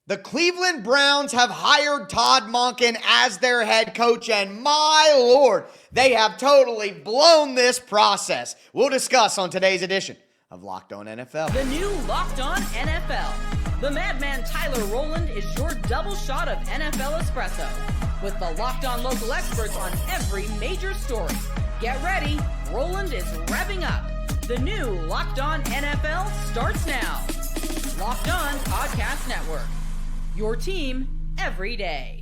The Cleveland Browns have hired Todd Monken as their head coach, and my lord, they have totally blown this process. We'll discuss on today's edition of Locked On NFL. The new Locked On NFL. The madman Tyler Rowland is your double shot of NFL espresso, with the Locked On local experts on every major story. Get ready, Rowland is revving up. The new Locked On NFL starts now. Locked On Podcast Network. Your team every day.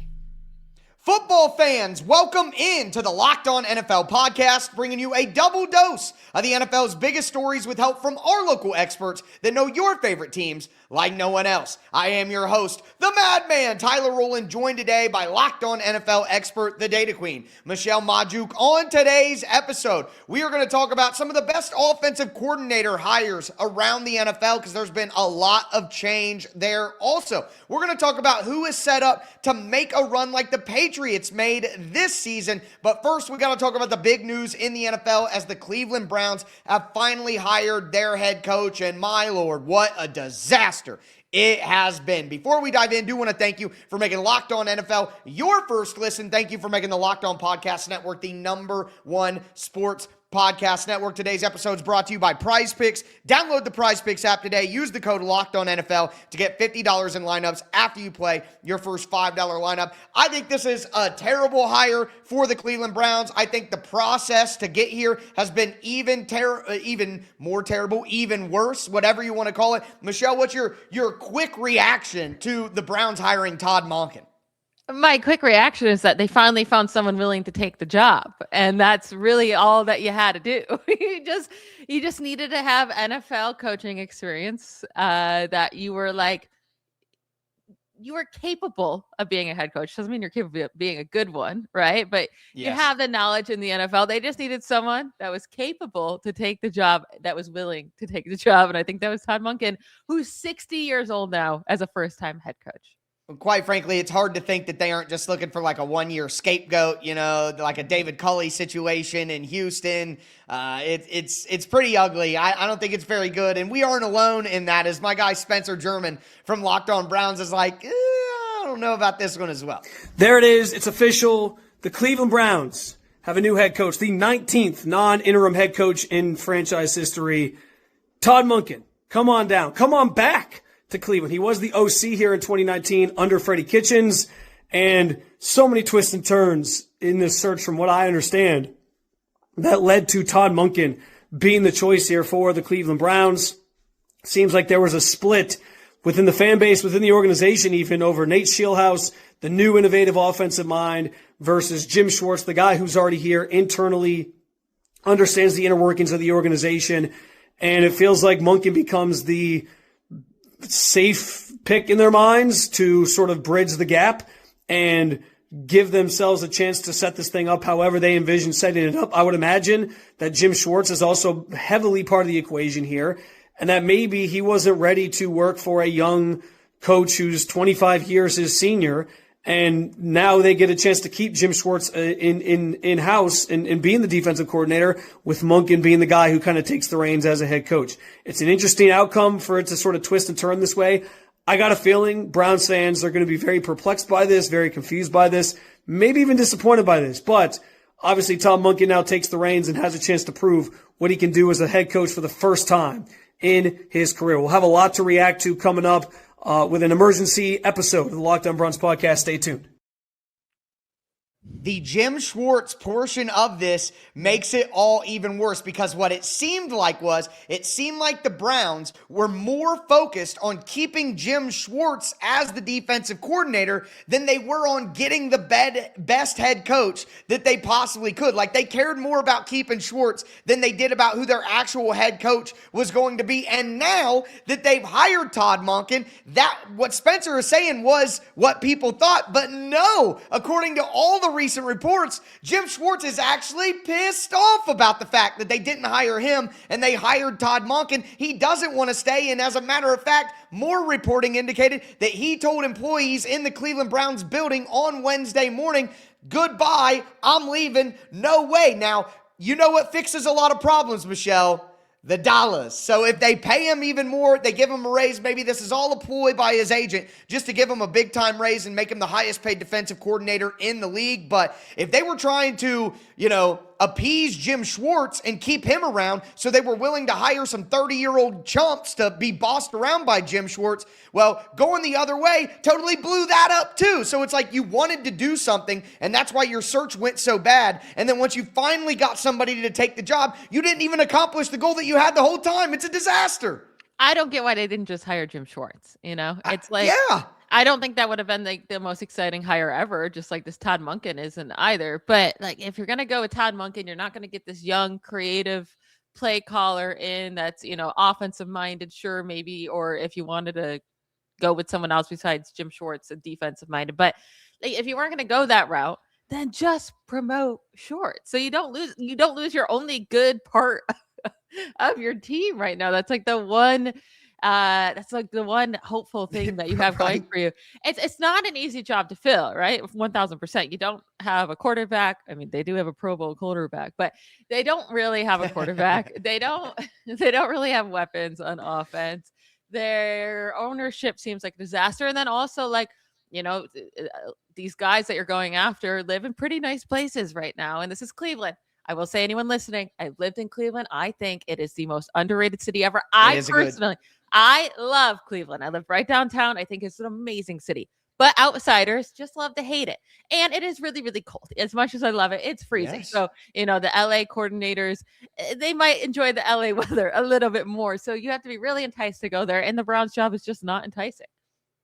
Football fans, welcome into the Locked On NFL podcast, bringing you a double dose of the NFL's biggest stories with help from our local experts that know your favorite teams like no one else. I am your host, the madman, Tyler Rowland, joined today by Locked On NFL expert, the Data Queen, Michelle Majuk. On today's episode, we are going to talk about some of the best offensive coordinator hires around the NFL because there's been a lot of change there. Also, we're going to talk about who is set up to make a run like the Patriots made this season. But first, we got to talk about the big news in the NFL as the Cleveland Browns have finally hired their head coach. And my Lord, what a disaster it has been. Before we dive in, I do want to thank you for making Locked On NFL your first listen. Thank you for making the Locked On Podcast Network the #1 sports podcast network. Today's episode is brought to you by Prize Picks. Download the Prize Picks app today. Use the code LOCKEDONNFL to get $50 in lineups after you play your first $5 lineup. I think this is a terrible hire for the Cleveland Browns. I think the process to get here has been even more terrible, even worse, whatever you want to call it. Michelle, what's your quick reaction to the Browns hiring Todd Monken? My quick reaction is that they finally found someone willing to take the job. And that's really all that you had to do. you just needed to have NFL coaching experience, that you were capable of being a head coach. Doesn't mean you're capable of being a good one, right? But Yes. You have the knowledge in the NFL. They just needed someone that was capable to take the job, that was willing to take the job. And I think that was Todd Monken, who's 60 years old now as a first-time head coach. Quite frankly, it's hard to think that they aren't just looking for like a one-year scapegoat, like a David Culley situation in Houston. It's pretty ugly. I don't think it's very good, and we aren't alone in that, as my guy Spencer German from Locked On Browns is like, I don't know about this one as well. There it is. It's official. The Cleveland Browns have a new head coach, the 19th non-interim head coach in franchise history. Todd Monken, come on down. Come on back to Cleveland. He was the OC here in 2019 under Freddie Kitchens, and so many twists and turns in this search from what I understand that led to Todd Monken being the choice here for the Cleveland Browns. Seems like there was a split within the fan base, within the organization even, over Nate Scheelhaase, the new innovative offensive mind, versus Jim Schwartz, the guy who's already here internally, understands the inner workings of the organization, and it feels like Monken becomes the safe pick in their minds to sort of bridge the gap and give themselves a chance to set this thing up however they envision setting it up. I would imagine that Jim Schwartz is also heavily part of the equation here, and that maybe he wasn't ready to work for a young coach who's 25 years his senior, and now they get a chance to keep Jim Schwartz in-house and being the defensive coordinator, with Monken being the guy who kind of takes the reins as a head coach. It's an interesting outcome for it to sort of twist and turn this way. I got a feeling Browns fans are going to be very perplexed by this, very confused by this, maybe even disappointed by this. But obviously Tom Monken now takes the reins and has a chance to prove what he can do as a head coach for the first time in his career. We'll have a lot to react to coming up with an emergency episode of the Locked On Browns podcast. Stay tuned. The Jim Schwartz portion of this makes it all even worse, because what it seemed like the Browns were more focused on keeping Jim Schwartz as the defensive coordinator than they were on getting the best head coach that they possibly could. Like, they cared more about keeping Schwartz than they did about who their actual head coach was going to be. And now that they've hired Todd Monken, that what Spencer is saying was what people thought. But no, according to all the recent reports, Jim Schwartz is actually pissed off about the fact that they didn't hire him and they hired Todd Monken. He doesn't want to stay, and as a matter of fact, more reporting indicated that he told employees in the Cleveland Browns building on Wednesday morning, "Goodbye, I'm leaving, no way." Now, you know what fixes a lot of problems, Michelle? the dollars. So if they pay him even more, they give him a raise. Maybe this is all a ploy by his agent just to give him a big time raise and make him the highest paid defensive coordinator in the league. But if they were trying to, appease Jim Schwartz and keep him around, so they were willing to hire some 30-year-old chumps to be bossed around by Jim Schwartz, well, going the other way totally blew that up too. So it's like you wanted to do something, and that's why your search went so bad. And then once you finally got somebody to take the job, you didn't even accomplish the goal that you had the whole time. It's a disaster. I don't get why they didn't just hire Jim Schwartz. It's like, yeah. I don't think that would have been the most exciting hire ever, just like this Todd Monken isn't either. But like, if you're going to go with Todd Monken, you're not going to get this young, creative play caller in that's, offensive minded, sure, maybe, or if you wanted to go with someone else besides Jim Schwartz, a defensive minded. But like, if you weren't going to go that route, then just promote Schwartz. So you don't lose your only good part of your team right now. That's like the one hopeful thing that you have going for you. It's not an easy job to fill, right? 1000%. You don't have a quarterback. I mean, they do have a Pro Bowl quarterback, but they don't really have a quarterback. they don't really have weapons on offense. Their ownership seems like a disaster. And then also like, these guys that you're going after live in pretty nice places right now. And this is Cleveland. I will say, anyone listening, I've lived in Cleveland. I think it is the most underrated city ever. I love Cleveland. I live right downtown. I think it's an amazing city. But outsiders just love to hate it. And it is really, really cold. As much as I love it, it's freezing. Yes. So, the LA coordinators, they might enjoy the LA weather a little bit more. So you have to be really enticed to go there. And the Browns' job is just not enticing.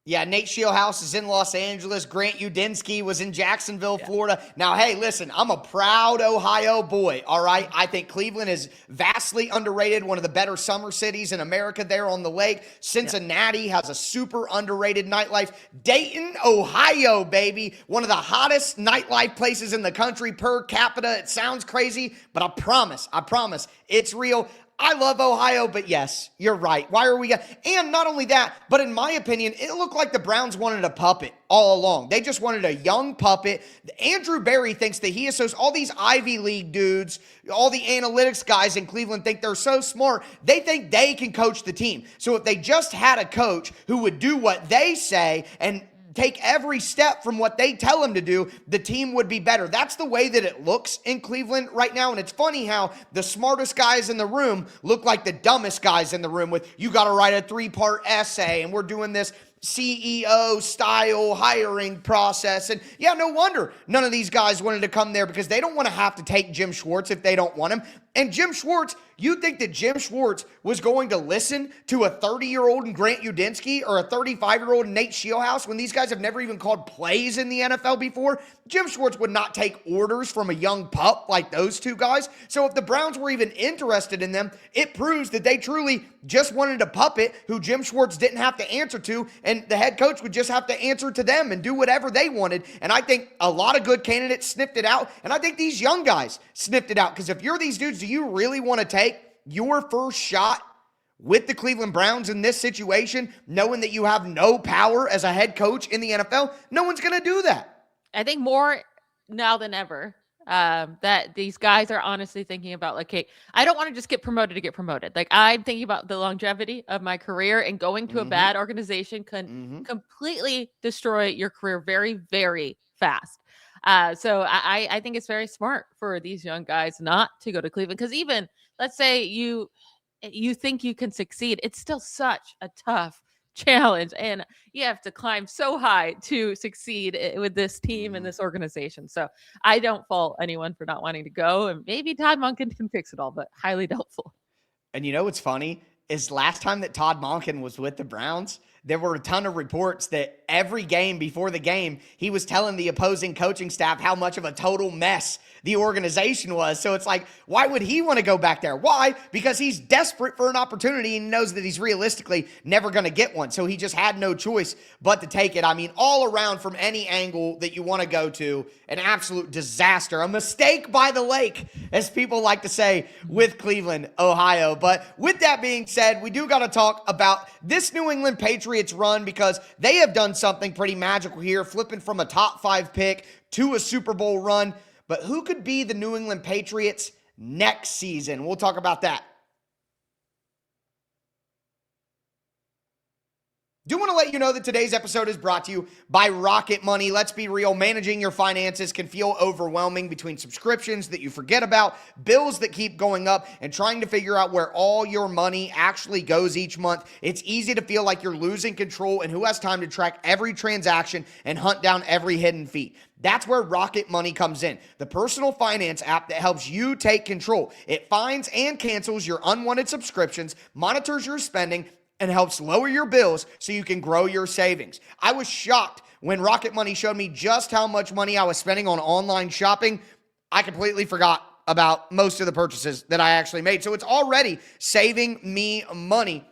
Yeah, Nate Shieldhouse is in Los Angeles. Grant Udinski was in Jacksonville, Florida. Now, hey, listen, I'm a proud Ohio boy, all right? I think Cleveland is vastly underrated, one of the better summer cities in America there on the lake. Cincinnati has a super underrated nightlife. Dayton, Ohio, baby, one of the hottest nightlife places in the country per capita. It sounds crazy, but I promise, it's real. I love Ohio, but yes, you're right. Why are we? And not only that, but in my opinion, it looked like the Browns wanted a puppet all along. They just wanted a young puppet. Andrew Berry thinks that he associates all these Ivy League dudes, all the analytics guys in Cleveland think they're so smart. They think they can coach the team. So if they just had a coach who would do what they say and take every step from what they tell him to do, the team would be better. That's the way that it looks in Cleveland right now. And it's funny how the smartest guys in the room look like the dumbest guys in the room with, you got to write a 3-part essay and we're doing this CEO style hiring process. And yeah, no wonder none of these guys wanted to come there because they don't want to have to take Jim Schwartz if they don't want him. And Jim Schwartz, you think that Jim Schwartz was going to listen to a 30-year-old Grant Udinski or a 35-year-old Nate Shieldhouse when these guys have never even called plays in the NFL before? Jim Schwartz would not take orders from a young pup like those two guys. So if the Browns were even interested in them, it proves that they truly just wanted a puppet who Jim Schwartz didn't have to answer to, and the head coach would just have to answer to them and do whatever they wanted. And I think a lot of good candidates sniffed it out, and I think these young guys sniffed it out. Because if you're these dudes, do you really want to take your first shot with the Cleveland Browns in this situation, knowing that you have no power as a head coach in the NFL? No one's going to do that. I think more now than ever that these guys are honestly thinking about, like, hey, I don't want to just get promoted to get promoted. Like, I'm thinking about the longevity of my career, and going to a bad organization can completely destroy your career very, very fast. So I think it's very smart for these young guys not to go to Cleveland, because even, let's say you think you can succeed, it's still such a tough challenge, and you have to climb so high to succeed with this team and this organization. So I don't fault anyone for not wanting to go, and maybe Todd Monken can fix it all, but highly doubtful. And you know what's funny is last time that Todd Monken was with the Browns, there were a ton of reports that every game before the game, he was telling the opposing coaching staff how much of a total mess the organization was. So it's like, why would he want to go back there? Why? Because he's desperate for an opportunity and knows that he's realistically never going to get one. So he just had no choice but to take it. I mean, all around from any angle that you want to go to, an absolute disaster, a mistake by the lake, as people like to say, with Cleveland, Ohio. But with that being said, we do got to talk about this New England Patriots run, because they have done something pretty magical here, flipping from a top 5 pick to a Super Bowl run. But who could be the New England Patriots next season? We'll talk about that. Do want to let you know that today's episode is brought to you by Rocket Money. Let's be real, managing your finances can feel overwhelming between subscriptions that you forget about, bills that keep going up, and trying to figure out where all your money actually goes each month. It's easy to feel like you're losing control, and who has time to track every transaction and hunt down every hidden fee? That's where Rocket Money comes in, the personal finance app that helps you take control. It finds and cancels your unwanted subscriptions, monitors your spending, and helps lower your bills so you can grow your savings. I was shocked when Rocket Money showed me just how much money I was spending on online shopping. I completely forgot about most of the purchases that I actually made. So it's already saving me money.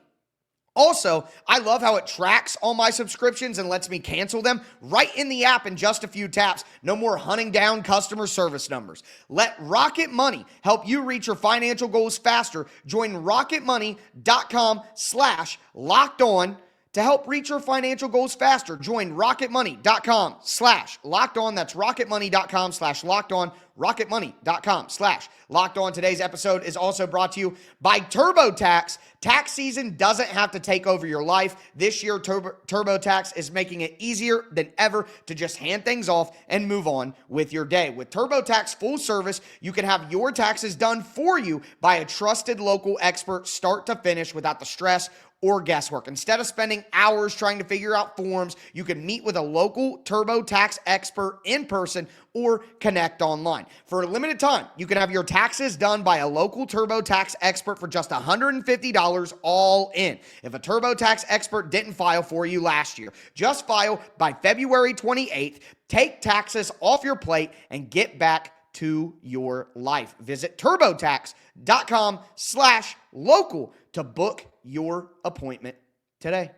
Also, I love how it tracks all my subscriptions and lets me cancel them right in the app in just a few taps. No more hunting down customer service numbers. Let Rocket Money help you reach your financial goals faster. Join rocketmoney.com/lockedon to help reach your financial goals faster. Join rocketmoney.com/lockedon. That's rocketmoney.com/lockedon. rocketmoney.com/lockedon. Today's episode is also brought to you by TurboTax. Tax season doesn't have to take over your life. This year, TurboTax is making it easier than ever to just hand things off and move on with your day. With TurboTax full service, you can have your taxes done for you by a trusted local expert start to finish without the stress or guesswork. Instead of spending hours trying to figure out forms, you can meet with a local TurboTax expert in person or connect online. For a limited time, you can have your taxes done by a local TurboTax expert for just $150 all in. If a TurboTax expert didn't file for you last year, just file by February 28th, take taxes off your plate, and get back to your life. Visit turbotax.com/local to book your appointment today.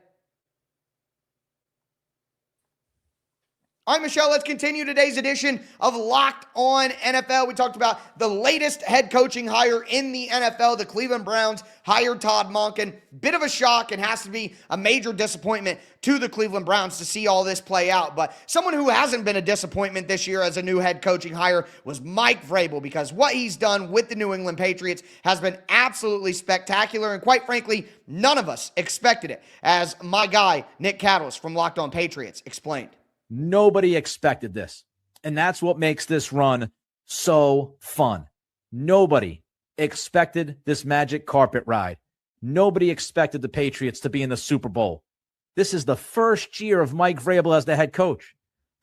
All right, Michelle, let's continue today's edition of Locked On NFL. We talked about the latest head coaching hire in the NFL. The Cleveland Browns hired Todd Monken. Bit of a shock, and has to be a major disappointment to the Cleveland Browns to see all this play out. But someone who hasn't been a disappointment this year as a new head coaching hire was Mike Vrabel, because what he's done with the New England Patriots has been absolutely spectacular, and quite frankly, none of us expected it, as my guy, Nick Cattles from Locked On Patriots, explained. Nobody expected this. And that's what makes this run so fun. Nobody expected this magic carpet ride. Nobody expected the Patriots to be in the Super Bowl. This is the first year of Mike Vrabel as the head coach.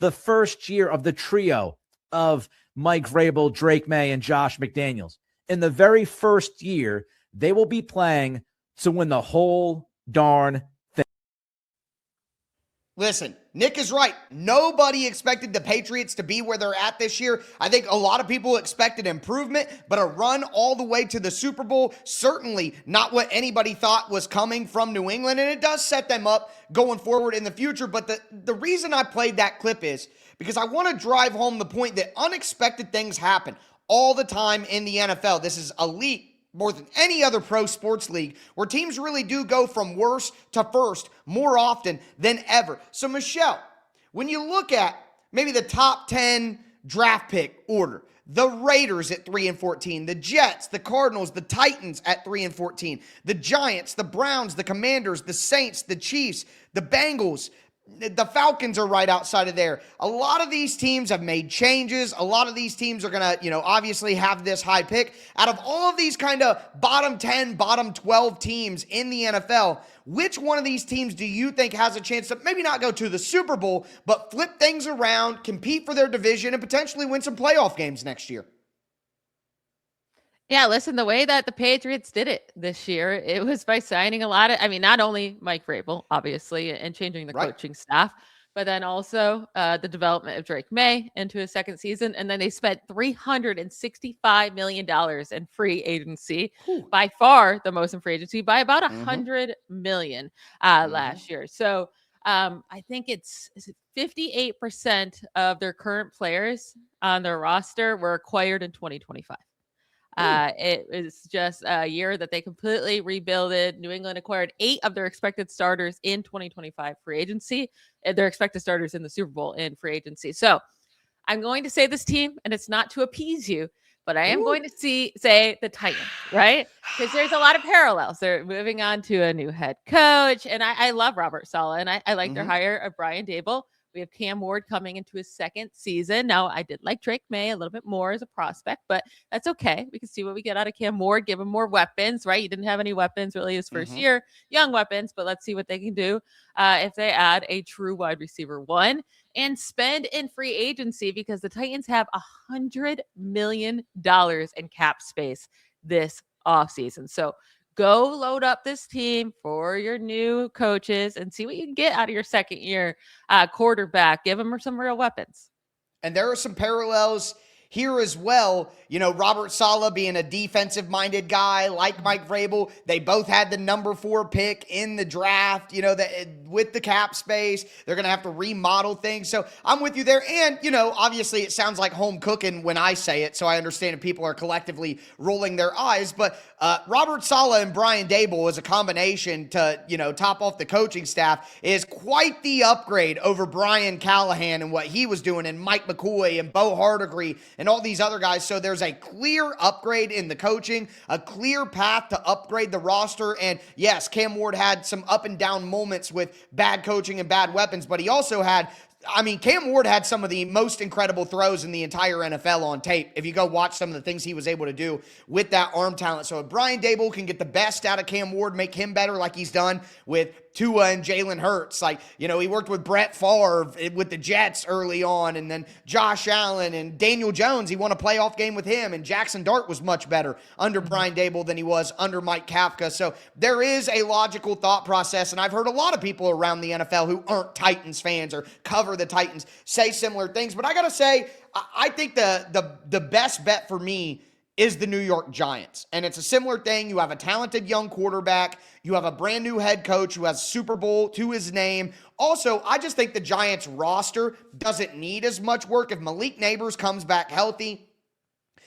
The first year of the trio of Mike Vrabel, Drake May, and Josh McDaniels. In the very first year, they will be playing to win the whole darn thing. Listen, Nick is right. Nobody expected the Patriots to be where they're at this year. I think a lot of people expected improvement, but a run all the way to the Super Bowl, certainly not what anybody thought was coming from New England, and it does set them up going forward in the future. But the reason I played that clip is because I want to drive home the point that unexpected things happen all the time in the NFL. This is elite more than any other pro sports league, where teams really do go from worst to first more often than ever. So, Michelle, when you look at maybe the top 10 draft pick order, the Raiders at 3-14, the Jets, the Cardinals, the Titans at 3-14, the Giants, the Browns, the Commanders, the Saints, the Chiefs, the Bengals, the Falcons are right outside of there. A lot of these teams have made changes. A lot of these teams are going to, obviously have this high pick. Out of all of these kind of bottom 10, bottom 12 teams in the NFL, which one of these teams do you think has a chance to maybe not go to the Super Bowl, but flip things around, compete for their division, and potentially win some playoff games next year? Yeah, listen, the way that the Patriots did it this year, it was by signing not only Mike Vrabel, obviously, and changing the coaching staff, but then also the development of Drake May into his second season. And then they spent $365 million in free agency, by far the most in free agency, by about $100 million last year. So I think it's 58% of their current players on their roster were acquired in 2025. It was just a year that they completely rebuilded. New England acquired 8 of their expected starters in 2025 free agency. Their expected starters in the Super Bowl in free agency. So I'm going to say this team, and it's not to appease you, but I am going to say the Titans, right? Because there's a lot of parallels. They're moving on to a new head coach, and I love Robert Saleh, and I like their hire of Brian Dable. We have Cam Ward coming into his second season. Now, I did like Drake May a little bit more as a prospect, but that's okay. We can see what we get out of Cam Ward, give him more weapons, right? He didn't have any weapons really his first year, young weapons, but let's see what they can do if they add a true wide receiver one and spend in free agency, because the Titans have $100 million in cap space this offseason. So go load up this team for your new coaches and see what you can get out of your second year quarterback. Give them some real weapons. And there are some parallels here as well. You know, Robert Saleh being a defensive-minded guy like Mike Vrabel. They both had the number 4 pick in the draft, you know, with the cap space. They're going to have to remodel things. So I'm with you there. And, you know, obviously it sounds like home cooking when I say it, so I understand if people are collectively rolling their eyes. But Robert Saleh and Brian Dable as a combination to, you know, top off the coaching staff is quite the upgrade over Brian Callahan and what he was doing, and Mike McCoy and Bo Hardigree and all these other guys. So there's a clear upgrade in the coaching, a clear path to upgrade the roster. And yes, Cam Ward had some up and down moments with bad coaching and bad weapons, but he also had, I mean, Cam Ward had some of the most incredible throws in the entire NFL on tape. If you go watch some of the things he was able to do with that arm talent. So if Brian Dable can get the best out of Cam Ward, make him better like he's done with Tua and Jalen Hurts. Like, you know, he worked with Brett Favre with the Jets early on, and then Josh Allen and Daniel Jones. He won a playoff game with him, and Jackson Dart was much better under Brian Dable than he was under Mike Kafka. So there is a logical thought process, and I've heard a lot of people around the NFL who aren't Titans fans or cover the Titans say similar things. But I got to say, I think the best bet for me is the New York Giants. And it's a similar thing. You have a talented young quarterback. You have a brand new head coach who has Super Bowl to his name. Also, I just think the Giants roster doesn't need as much work. If Malik Neighbors comes back healthy,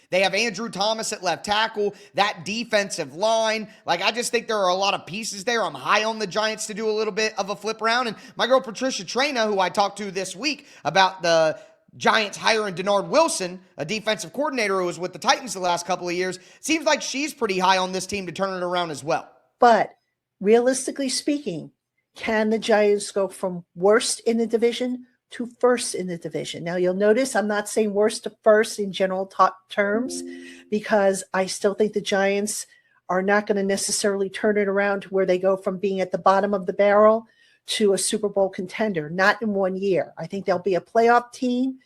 they have Andrew Thomas at left tackle, that defensive line. Like, I just think there are a lot of pieces there. I'm high on the Giants to do a little bit of a flip around. And my girl Patricia Traina, who I talked to this week about the Giants hiring Denard Wilson, a defensive coordinator who was with the Titans the last couple of years, seems like she's pretty high on this team to turn it around as well. But realistically speaking, can the Giants go from worst in the division to first in the division? Now, you'll notice I'm not saying worst to first in general terms, because I still think the Giants are not going to necessarily turn it around to where they go from being at the bottom of the barrel to a Super Bowl contender, not in 1 year. I think they'll be a playoff team,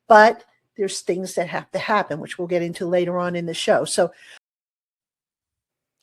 but there's things that have to happen, which we'll get into later on in the show. So,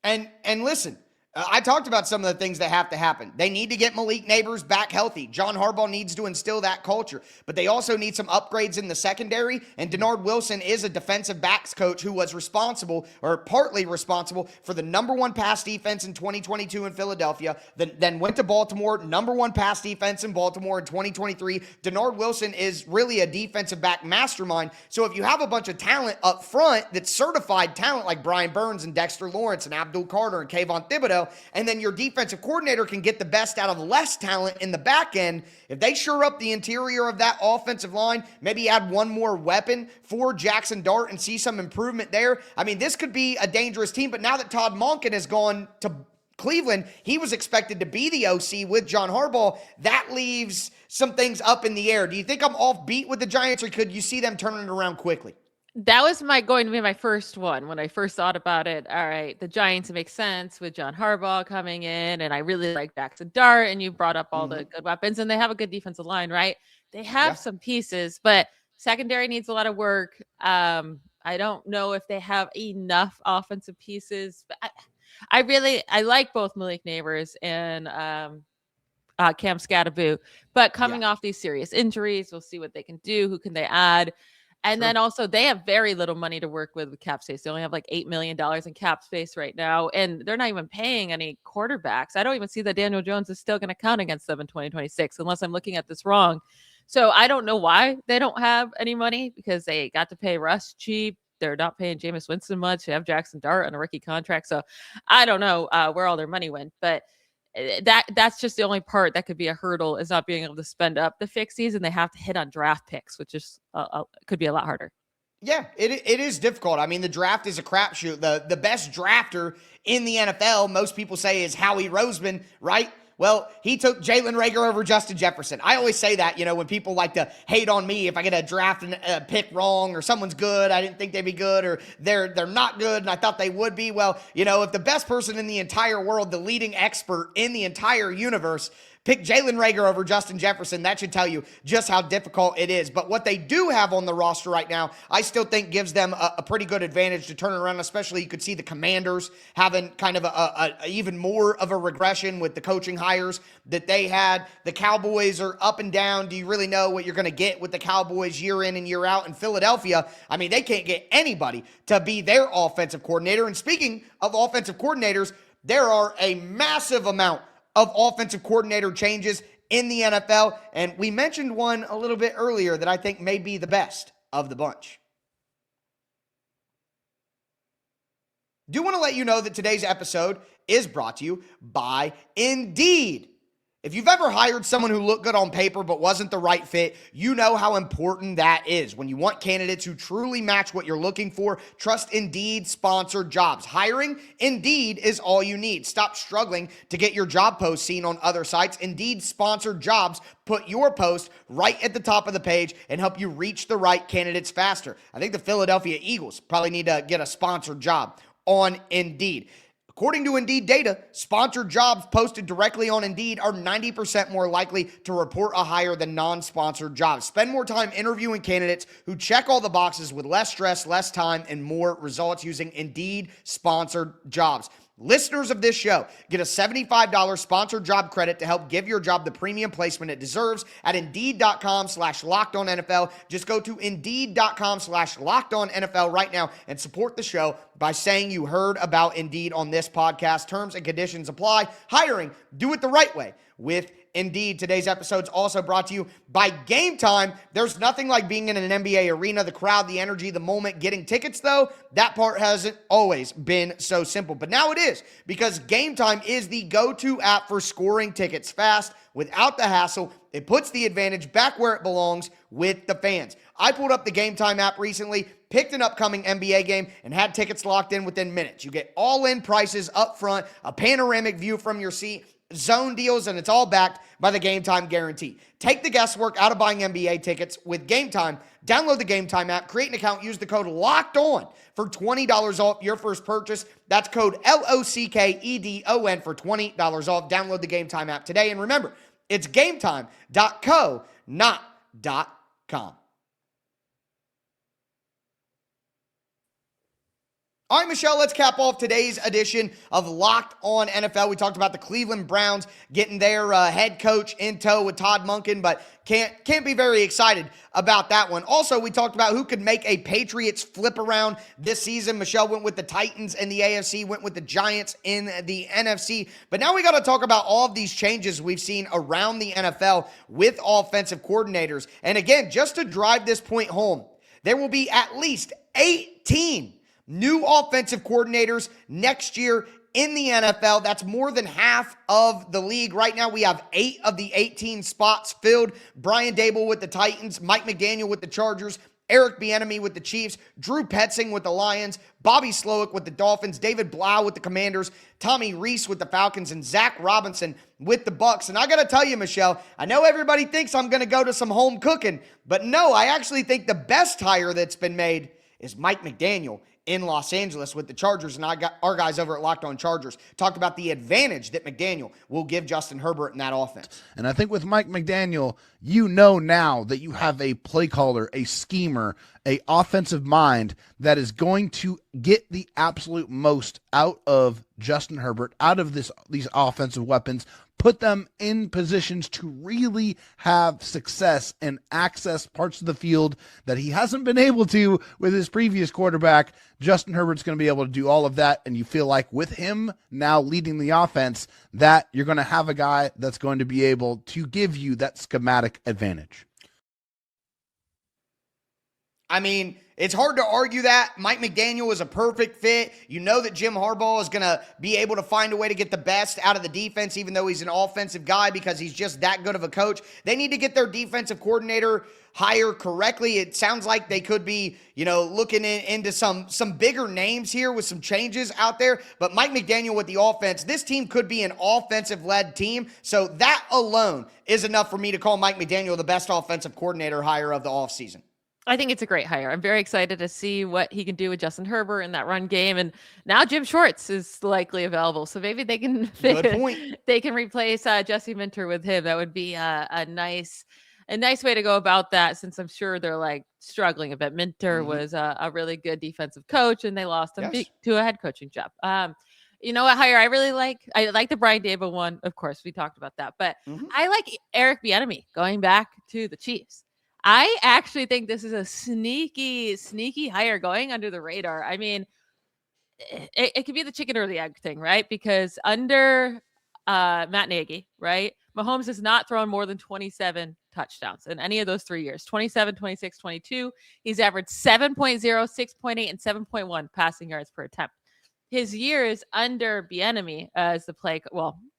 and listen, I talked about some of the things that have to happen. They need to get Malik Neighbors back healthy. John Harbaugh needs to instill that culture. But they also need some upgrades in the secondary. And Denard Wilson is a defensive backs coach who was responsible, or partly responsible, for the number 1 pass defense in 2022 in Philadelphia. Then went to Baltimore, number 1 pass defense in Baltimore in 2023. Denard Wilson is really a defensive back mastermind. So if you have a bunch of talent up front that's certified talent like Brian Burns and Dexter Lawrence and Abdul Carter and Kayvon Thibodeau, and then your defensive coordinator can get the best out of less talent in the back end. If they shore up the interior of that offensive line, maybe add one more weapon for Jackson Dart and see some improvement there, I mean, this could be a dangerous team. But now that Todd Monken has gone to Cleveland, he was expected to be the OC with John Harbaugh. That leaves some things up in the air. Do you think I'm off beat with the Giants, or could you see them turning it around quickly? That was going to be my first one when I first thought about it. All right, the Giants make sense with John Harbaugh coming in, and I really like Jackson Dart, and you brought up all the good weapons, and they have a good defensive line, right? They have some pieces, but secondary needs a lot of work. I don't know if they have enough offensive pieces. But I like both Malik Neighbors and Cam Scatteraboo, but coming off these serious injuries, we'll see what they can do. Who can they add? And then also they have very little money to work with cap space. They only have like $8 million in cap space right now. And they're not even paying any quarterbacks. I don't even see that Daniel Jones is still going to count against them in 2026, unless I'm looking at this wrong. So I don't know why they don't have any money, because they got to pay Russ cheap. They're not paying Jameis Winston much. They have Jackson Dart on a rookie contract. So I don't know where all their money went, but that's just the only part that could be a hurdle, is not being able to spend up the fixed season. They have to hit on draft picks, which is could be a lot harder. Yeah, it is difficult. I mean, the draft is a crapshoot. The best drafter in the NFL, most people say, is Howie Roseman, right? Well, he took Jalen Reagor over Justin Jefferson. I always say that, when people like to hate on me if I get a draft and a pick wrong, or someone's good, I didn't think they'd be good, or they're not good and I thought they would be. Well, if the best person in the entire world, the leading expert in the entire universe, pick Jalen Reagor over Justin Jefferson, that should tell you just how difficult it is. But what they do have on the roster right now, I still think gives them a pretty good advantage to turn it around. Especially you could see the Commanders having kind of a even more of a regression with the coaching hires that they had. The Cowboys are up and down. Do you really know what you're going to get with the Cowboys year in and year out? In Philadelphia, I mean, they can't get anybody to be their offensive coordinator. And speaking of offensive coordinators, there are a massive amount of offensive coordinator changes in the NFL, and we mentioned one a little bit earlier that I think may be the best of the bunch. Do want to let you know that today's episode is brought to you by Indeed. If you've ever hired someone who looked good on paper but wasn't the right fit, you know how important that is. When you want candidates who truly match what you're looking for, trust Indeed sponsored jobs. Hiring Indeed is all you need. Stop struggling to get your job post seen on other sites. Indeed sponsored jobs put your post right at the top of the page and help you reach the right candidates faster. I think the Philadelphia Eagles probably need to get a sponsored job on Indeed. According to Indeed data, sponsored jobs posted directly on Indeed are 90% more likely to report a hire than non-sponsored jobs. Spend more time interviewing candidates who check all the boxes with less stress, less time, and more results using Indeed sponsored jobs. Listeners of this show get a $75 sponsored job credit to help give your job the premium placement it deserves at Indeed.com/LockedOnNFL. Just go to Indeed.com/LockedOnNFL right now and support the show by saying you heard about Indeed on this podcast. Terms and conditions apply. Hiring, do it the right way with Indeed. Today's episode is also brought to you by Game Time. There's nothing like being in an NBA arena, the crowd, the energy, the moment. Getting tickets, though, that part hasn't always been so simple. But now it is, because Game Time is the go-to app for scoring tickets fast, without the hassle. It puts the advantage back where it belongs, with the fans. I pulled up the Game Time app recently, picked an upcoming NBA game, and had tickets locked in within minutes. You get all-in prices up front, a panoramic view from your seat, zone deals, and it's all backed by the Game Time guarantee. Take the guesswork out of buying NBA tickets with Game Time. Download the Game Time app, create an account, use the code LOCKEDON for $20 off your first purchase. That's code LOCKEDON for $20 off. Download the Game Time app today. And remember, it's gametime.co, not .com. All right, Michelle, let's cap off today's edition of Locked On NFL. We talked about the Cleveland Browns getting their head coach in tow with Todd Monken, but can't be very excited about that one. Also, we talked about who could make a Patriots flip around this season. Michelle went with the Titans in the AFC, went with the Giants in the NFC. But now we got to talk about all of these changes we've seen around the NFL with offensive coordinators. And again, just to drive this point home, there will be at least 18 new offensive coordinators next year in the NFL. That's more than half of the league. Right now, we have 8 of the 18 spots filled. Brian Daboll with the Titans, Mike McDaniel with the Chargers, Eric Bieniemy with the Chiefs, Drew Petzing with the Lions, Bobby Slowick with the Dolphins, David Blau with the Commanders, Tommy Reese with the Falcons, and Zach Robinson with the Bucs. And I got to tell you, Michelle, I know everybody thinks I'm going to go to some home cooking, but no, I actually think the best hire that's been made is Mike McDaniel in Los Angeles with the Chargers. And I got our guys over at Locked On Chargers talked about the advantage that McDaniel will give Justin Herbert in that offense. And I think with Mike McDaniel, you know now that you have a play caller, a schemer, a offensive mind that is going to get the absolute most out of Justin Herbert, out of these offensive weapons, put them in positions to really have success and access parts of the field that he hasn't been able to with his previous quarterback. Justin Herbert's going to be able to do all of that, and you feel like with him now leading the offense that you're going to have a guy that's going to be able to give you that schematic advantage. I mean, It's hard to argue that. Mike McDaniel is a perfect fit. You know that Jim Harbaugh is going to be able to find a way to get the best out of the defense, even though he's an offensive guy, because he's just that good of a coach. They need to get their defensive coordinator hire correctly. It sounds like they could be, looking into some bigger names here with some changes out there. But Mike McDaniel with the offense, this team could be an offensive-led team. So that alone is enough for me to call Mike McDaniel the best offensive coordinator hire of the offseason. I think it's a great hire. I'm very excited to see what he can do with Justin Herbert in that run game. And now Jim Schwartz is likely available. So maybe they can they can replace Jesse Minter with him. That would be a nice way to go about that, since I'm sure they're struggling a bit. Minter was a really good defensive coach, and they lost him to a head coaching job. You know what hire I really like? I like the Brian Daboll one. Of course, we talked about that. But I like Eric Bieniemy going back to the Chiefs. I actually think this is a sneaky hire going under the radar. I mean, it could be the chicken or the egg thing, right? Because under Matt Nagy, right, Mahomes has not thrown more than 27 touchdowns in any of those 3 years, 27, 26, 22. He's averaged 7.0, 6.8, and 7.1 passing yards per attempt. His years under Bieniemy as the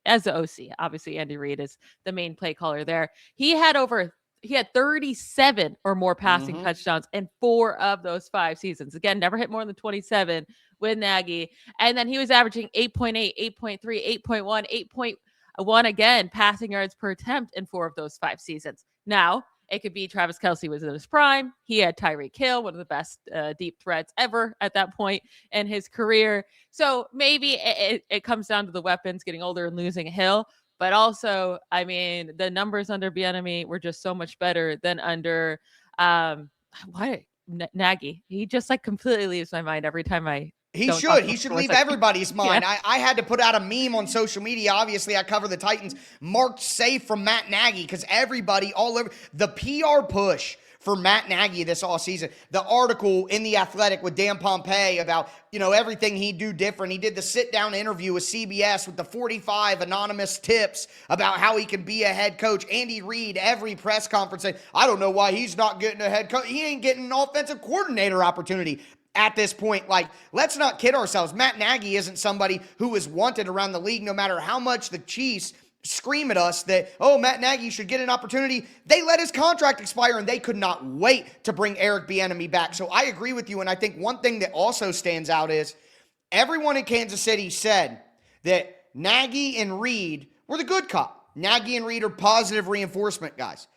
OC, obviously Andy Reid is the main play caller there. He had 37 or more passing touchdowns in 4 of those 5 seasons. Again, never hit more than 27 with Nagy. And then he was averaging 8.8, 8.3, 8.1, 8.1 again, passing yards per attempt in 4 of those 5 seasons. Now, it could be Travis Kelce was in his prime. He had Tyreek Hill, one of the best deep threats ever at that point in his career. So maybe it comes down to the weapons, getting older and losing Hill. But also, I mean, the numbers under Bieniemy were just so much better than under Nagy. He just completely leaves my mind every time He should leave everybody's mind. Yeah. I had to put out a meme on social media. Obviously, I cover the Titans. Marked safe from Matt Nagy, because everybody all over the PR push for Matt Nagy this offseason. The article in The Athletic with Dan Pompei about, everything he'd do different. He did the sit-down interview with CBS with the 45 anonymous tips about how he can be a head coach. Andy Reid, every press conference saying, I don't know why he's not getting a head coach. He ain't getting an offensive coordinator opportunity at this point. Let's not kid ourselves. Matt Nagy isn't somebody who is wanted around the league, no matter how much the Chiefs scream at us that, Matt Nagy should get an opportunity. They let his contract expire, and they could not wait to bring Eric Bieniemy back. So I agree with you, and I think one thing that also stands out is everyone in Kansas City said that Nagy and Reid were the good cop. Nagy and Reid are positive reinforcement guys.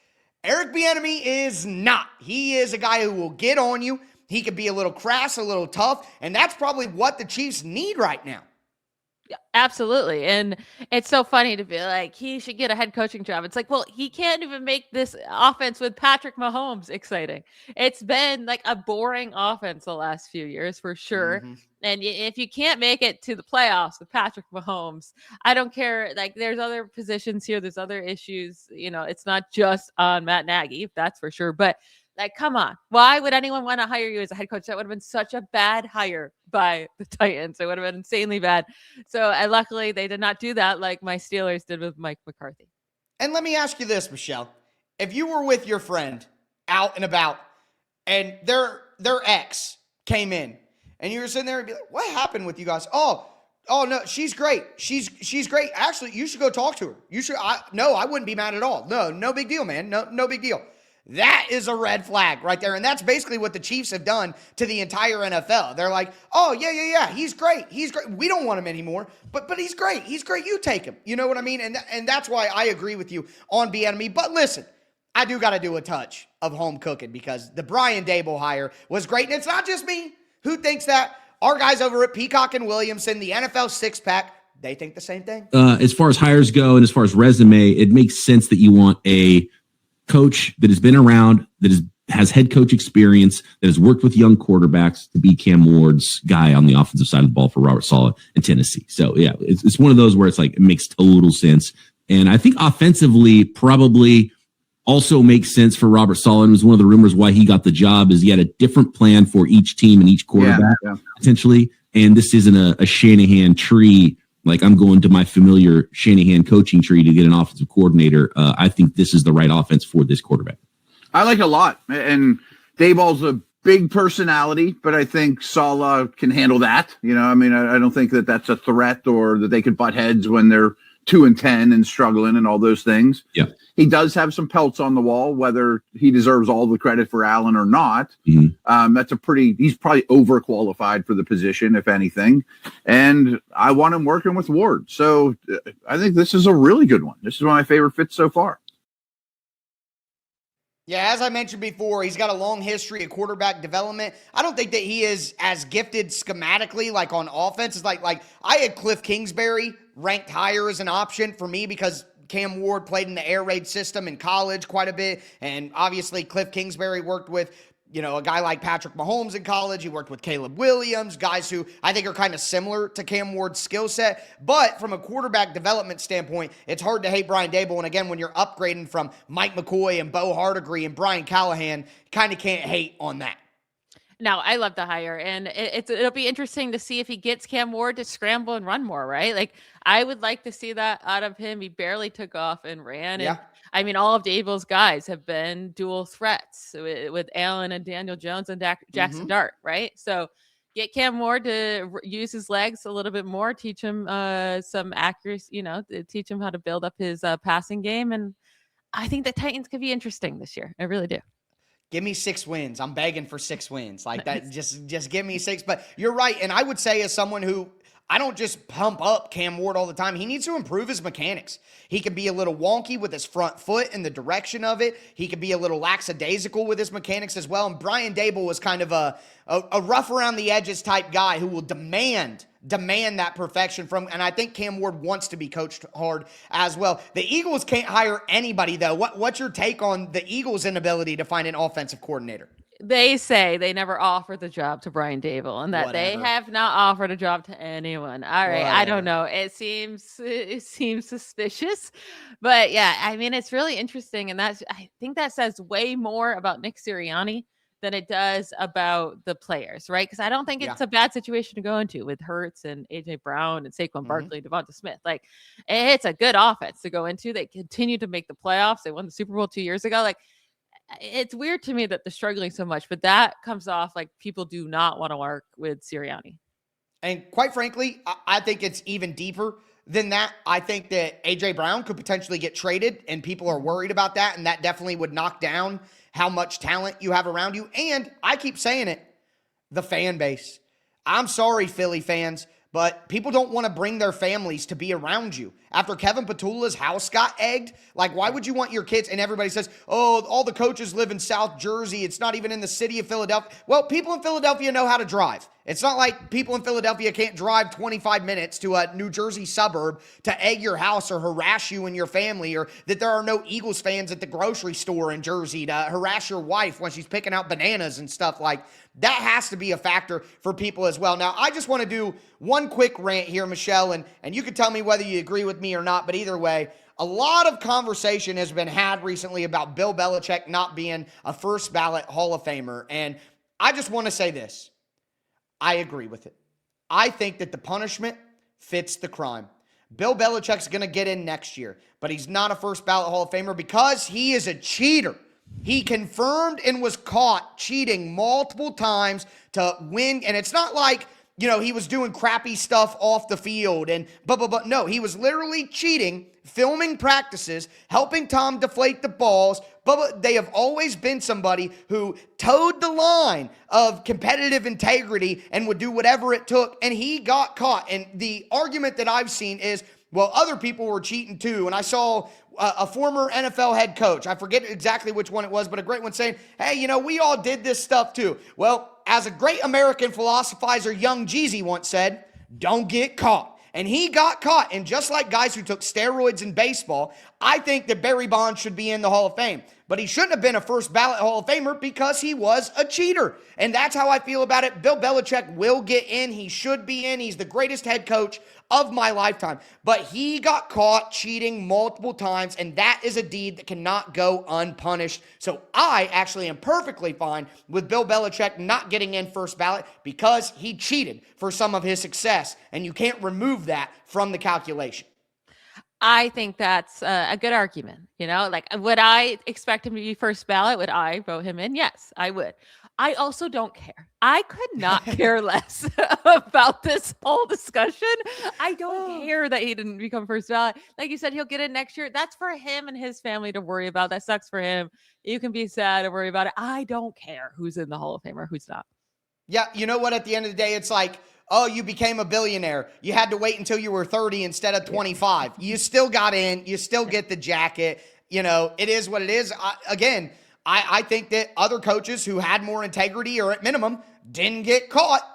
Eric Bieniemy is not. He is a guy who will get on you. He could be a little crass, a little tough, and that's probably what the Chiefs need right now. Absolutely. And it's so funny to be like, he should get a head coaching job. It's well, he can't even make this offense with Patrick Mahomes exciting. It's been a boring offense the last few years for sure. And if you can't make it to the playoffs with Patrick Mahomes, I don't care. There's other positions here. There's other issues. It's not just on Matt Nagy, that's for sure. But come on. Why would anyone want to hire you as a head coach? That would have been such a bad hire by the Titans. It would have been insanely bad. So luckily they did not do that like my Steelers did with Mike McCarthy. And let me ask you this, Michelle. If you were with your friend out and about and their ex came in and you were sitting there and be like, what happened with you guys? Oh no, she's great. She's great. Actually, you should go talk to her. I wouldn't be mad at all. No big deal, man. No big deal. That is a red flag right there. And that's basically what the Chiefs have done to the entire NFL. They're like, oh, yeah. He's great. We don't want him anymore, but he's great. You take him. You know what I mean? And that's why I agree with you on Bieniemy. But listen, I do got to do a touch of home cooking, because the Brian Daboll hire was great. And it's not just me who thinks that. Our guys over at Peacock and Williamson, the NFL six-pack, they think the same thing. As far as hires go and as far as resume, it makes sense that you want a coach that has been around, that has head coach experience, that has worked with young quarterbacks, to be Cam Ward's guy on the offensive side of the ball for Robert Saleh in Tennessee. So yeah, it's one of those where it makes total sense. And I think offensively probably also makes sense for Robert Saleh. It was one of the rumors why he got the job, is he had a different plan for each team and each quarterback potentially. And this isn't a Shanahan tree. I'm going to my familiar Shanahan coaching tree to get an offensive coordinator. I think this is the right offense for this quarterback. I like it a lot. And Daboll's a big personality, but I think Saleh can handle that. I mean, I don't think that that's a threat or that they could butt heads when they're 2-10 and struggling and all those things. Yeah. He does have some pelts on the wall, whether he deserves all the credit for Allen or not. Mm-hmm. He's probably overqualified for the position, if anything. And I want him working with Ward. So I think this is a really good one. This is one of my favorite fits so far. Yeah, as I mentioned before, he's got a long history of quarterback development. I don't think that he is as gifted schematically, like on offense. It's like I had Cliff Kingsbury ranked higher as an option for me because Cam Ward played in the air raid system in college quite a bit. And obviously Cliff Kingsbury worked with, a guy like Patrick Mahomes in college. He worked with Caleb Williams, guys who I think are kind of similar to Cam Ward's skill set. But from a quarterback development standpoint, it's hard to hate Brian Daboll. And again, when you're upgrading from Mike McCoy and Bo Hardigree and Brian Callahan, kind of can't hate on that. No, I love the hire, and it'll be interesting to see if he gets Cam Ward to scramble and run more, right? Like, I would like to see that out of him. He barely took off and ran. Yeah. And I mean, all of Daboll's guys have been dual threats with Allen and Daniel Jones and Jackson Dart, right? So get Cam Ward to use his legs a little bit more, teach him some accuracy, teach him how to build up his passing game. And I think the Titans could be interesting this year. I really do. Give me 6 wins. I'm begging for 6 wins. Like that, just give me 6. But you're right. And I would say, as someone who, I don't just pump up Cam Ward all the time, he needs to improve his mechanics. He can be a little wonky with his front foot and the direction of it. He can be a little lackadaisical with his mechanics as well. And Brian Daboll was kind of a rough around the edges type guy who will demand that perfection from, and I think Cam Ward wants to be coached hard as well. The Eagles can't hire anybody, though. What's your take on the Eagles' inability to find an offensive coordinator? They say they never offered the job to Brian Daboll, and that They have not offered a job to anyone. All right, I don't know. It seems suspicious, but yeah, I mean, it's really interesting, and I think that says way more about Nick Sirianni than it does about the players, right? Because I don't think it's a bad situation to go into with Hurts and A.J. Brown and Saquon Barkley, Devonta Smith. Like, it's a good offense to go into. They continue to make the playoffs. They won the Super Bowl 2 years ago. Like, it's weird to me that they're struggling so much, but that comes off like people do not want to work with Sirianni. And quite frankly, I think it's even deeper than that. I think that A.J. Brown could potentially get traded, and people are worried about that, and that definitely would knock down how much talent you have around you. And I keep saying it, the fan base. I'm sorry, Philly fans, but people don't want to bring their families to be around you. After Kevin Petula's house got egged, like, why would you want your kids? And everybody says, oh, all the coaches live in South Jersey. It's not even in the city of Philadelphia. Well, people in Philadelphia know how to drive. It's not like people in Philadelphia can't drive 25 minutes to a New Jersey suburb to egg your house or harass you and your family, or that there are no Eagles fans at the grocery store in Jersey to harass your wife when she's picking out bananas and stuff. Like, that has to be a factor for people as well. Now, I just want to do one quick rant here, Michelle, and you can tell me whether you agree with me or not, but either way, a lot of conversation has been had recently about Bill Belichick not being a first ballot Hall of Famer, and I just want to say this. I agree with it. I think that the punishment fits the crime. Bill Belichick's going to get in next year, but he's not a first ballot Hall of Famer because he is a cheater. He confirmed and was caught cheating multiple times to win, and it's not like, he was doing crappy stuff off the field and but no, he was literally cheating, filming practices, helping Tom deflate the balls, but they have always been somebody who towed the line of competitive integrity and would do whatever it took, and he got caught. And the argument that I've seen is, well, other people were cheating too, and I saw a former NFL head coach, I forget exactly which one it was, but a great one saying, hey, we all did this stuff too. Well, as a great American philosophizer, Young Jeezy once said, don't get caught. And he got caught. And just like guys who took steroids in baseball, I think that Barry Bonds should be in the Hall of Fame. But he shouldn't have been a first ballot Hall of Famer because he was a cheater. And that's how I feel about it. Bill Belichick will get in. He should be in. He's the greatest head coach of my lifetime. But he got caught cheating multiple times, and that is a deed that cannot go unpunished. So I actually am perfectly fine with Bill Belichick not getting in first ballot because he cheated for some of his success, and you can't remove that from the calculation. I think that's a good argument. Like, would I expect him to be first ballot? Would I vote him in? Yes, I would. I also don't care. I could not care less about this whole discussion. I don't care that he didn't become first ballot. Like you said, he'll get it next year. That's for him and his family to worry about. That sucks for him. You can be sad and worry about it. I don't care who's in the Hall of Fame or who's not. Yeah, you know what? At the end of the day, it's like, oh, you became a billionaire. You had to wait until you were 30 instead of 25. You still got in. You still get the jacket. It is what it is. I think that other coaches who had more integrity or at minimum didn't get caught,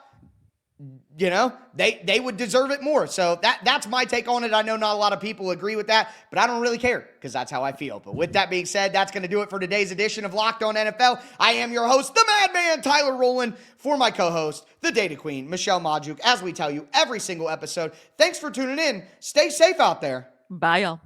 they would deserve it more. So that's my take on it. I know not a lot of people agree with that, but I don't really care because that's how I feel. But with that being said, that's going to do it for today's edition of Locked On NFL. I am your host, the Madman Tyler Rowland, for my co-host, the Data Queen, Michelle Majuk, as we tell you every single episode. Thanks for tuning in. Stay safe out there. Bye, y'all.